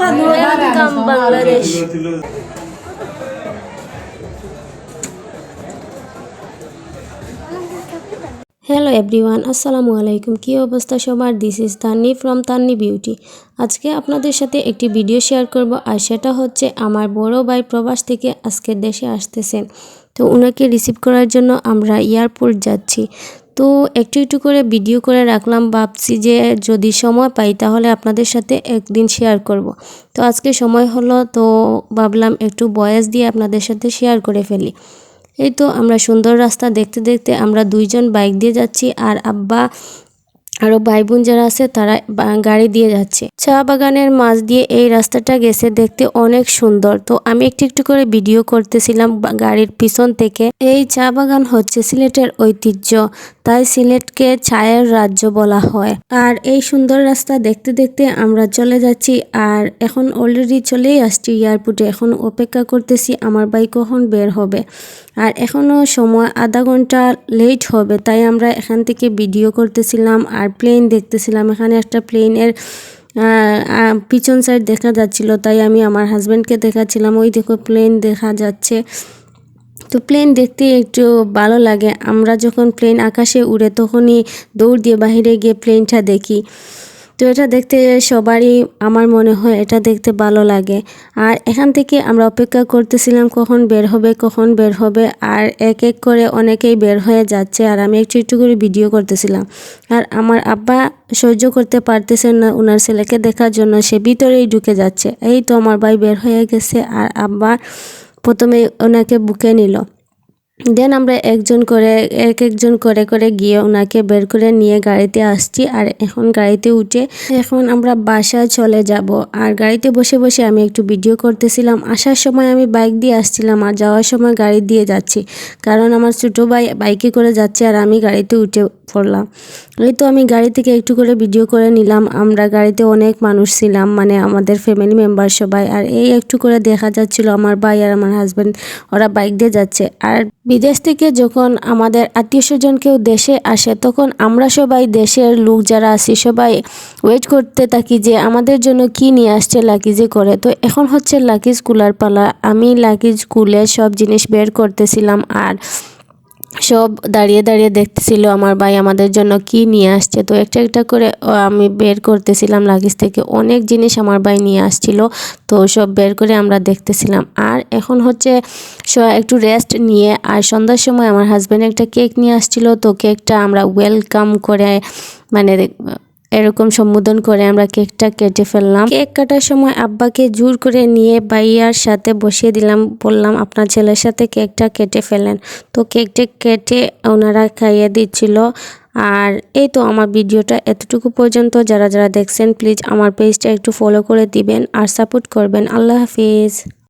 Welcome Bangladesh. Hello everyone, আসসালামু আলাইকুম। কী অবস্থা সবার? This is Tanni from Tanni beauty. আজকে আপনাদের সাথে একটি ভিডিও শেয়ার করব, আর সেটা হচ্ছে আমার বড় ভাই প্রবাস থেকে আজকে দেশে আসতেছেন। তো ওনাকে রিসিভ করার জন্য আমরা এয়ারপোর্ট যাচ্ছি। তো একটু একটু করে ভিডিও করে রাখলাম, ভাবছি যে যদি সময় পাই তাহলে আপনাদের সাথে একদিন শেয়ার করব। তো আজকে সময় হলো, তো ভাবলাম একটু ভয়েস দিয়ে আপনাদের সাথে শেয়ার করে ফেলি। এই তো আমরা সুন্দর রাস্তা দেখতে দেখতে আমরা দুইজন বাইক দিয়ে যাচ্ছি, আর আব্বা আরও ভাই বোন যারা আছে তারা গাড়ি দিয়ে যাচ্ছে। চা বাগানের মাঝ দিয়ে এই রাস্তাটা গেছে, দেখতে অনেক সুন্দর। তো আমি একটু একটু করে ভিডিও করতেছিলাম গাড়ির পিছন থেকে। এই চা বাগান হচ্ছে সিলেটের ঐতিহ্য, তাই সিলেটকে চায়ের রাজ্য বলা হয়। আর এই সুন্দর রাস্তা দেখতে দেখতে আমরা চলে যাচ্ছি, আর এখন অলরেডি চলেই আসছি এয়ারপোর্টে। এখন অপেক্ষা করতেছি আমার ভাই কখন বের হবে, আর এখনও সময় আধা ঘন্টা লেট হবে, তাই আমরা এখান থেকে ভিডিও করতেছিলাম আর প্লেন দেখতেছিলাম। এখানে একটা প্লেনের পিছন সাইড দেখা যাচ্ছিল, তাই আমি আমার হাজব্যান্ডকে দেখাচ্ছিলাম, ওই দেখো প্লেন দেখা যাচ্ছে। তো প্লেন দেখতে একটু ভালো লাগে। আমরা যখন প্লেন আকাশে উড়ে তখনই দৌড় দিয়ে বাহিরে গিয়ে প্লেনটা দেখি। তো এটা দেখতে সবারই আমার মনে হয় এটা দেখতে ভালো লাগে। আর এখান থেকে আমরা অপেক্ষা করতেছিলাম কখন বের হবে, কখন বের হবে। আর এক এক করে অনেকেই বের হয়ে যাচ্ছে, আর আমি একটু একটু করে ভিডিও করতেছিলাম। আর আমার আব্বা সহ্য করতে পারতেছেন না ওনার ছেলেকে দেখার জন্য, সে ভিতরেই ঢুকে যাচ্ছে। এই তো আমার ভাই বের হয়ে গেছে, আর আব্বা প্রথমে ওনাকে বুকে নিল। দেন আমরা একজন করে গিয়ে ওনাকে বের করে নিয়ে গাড়িতে আসছি। আর এখন গাড়িতে উঠে এখন আমরা বাসায় চলে যাব। আর গাড়িতে বসে বসে আমি একটু ভিডিও করতেছিলাম। আসার সময় আমি বাইক দিয়ে আসছিলাম, আর যাওয়ার সময় গাড়ি দিয়ে যাচ্ছি, কারণ আমার ছোটো ভাই বাইকে করে যাচ্ছে আর আমি গাড়িতে উঠে পড়লাম। এই তো আমি গাড়ি থেকে একটু করে ভিডিও করে নিলাম। আমরা গাড়িতে অনেক মানুষ ছিলাম, মানে আমাদের ফ্যামিলি মেম্বার সবাই। আর এই একটু করে দেখা যাচ্ছিল আমার ভাই আর আমার হাজব্যান্ড, ওরা বাইক দিয়ে যাচ্ছে। আর বিদেশ থেকে যখন আমাদের আত্মীয় স্বজন কেউ দেশে আসে, তখন আমরা সবাই দেশের লোক যারা আছি সবাই ওয়েট করতে থাকি যে আমাদের জন্য কি নিয়ে আসছে লাকিজে করে। তো এখন হচ্ছে লাকিজ কুলার পালা। আমি লাকিজ কুলে সব জিনিস বের করতেছিলাম, আর সব দাঁড়িয়ে দাঁড়িয়ে দেখতেছিল আমার ভাই আমাদের জন্য কি নিয়ে আসছে। তো একটা একটা করে আমি বের করতেছিলাম লাগেজ থেকে। অনেক জিনিস আমার ভাই নিয়ে আসছিল, তো সব বের করে আমরা দেখতেছিলাম। আর এখন হচ্ছে একটু রেস্ট নিয়ে, আর সন্ধ্যার সময় আমার হাজব্যান্ড একটা কেক নিয়ে আসছিল। তো কেকটা আমরা ওয়েলকাম করে, মানে এরকম সম্বোধন করে আমরা কেকটা কেটে ফেললাম। কেক কাটার সময় আব্বাকে জোর করে নিয়ে ভাইয়ার সাথে বসিয়ে দিলাম, বললাম আপনার ছেলের সাথে কেকটা কেটে ফেলেন। তো কেকটা কেটে ওনারা খাইয়ে দিচ্ছিল। আর এই তো আমার ভিডিওটা এতটুকু পর্যন্ত। যারা যারা দেখছেন প্লিজ আমার পেজটা একটু ফলো করে দিবেন আর সাপোর্ট করবেন। আল্লাহ হাফিজ।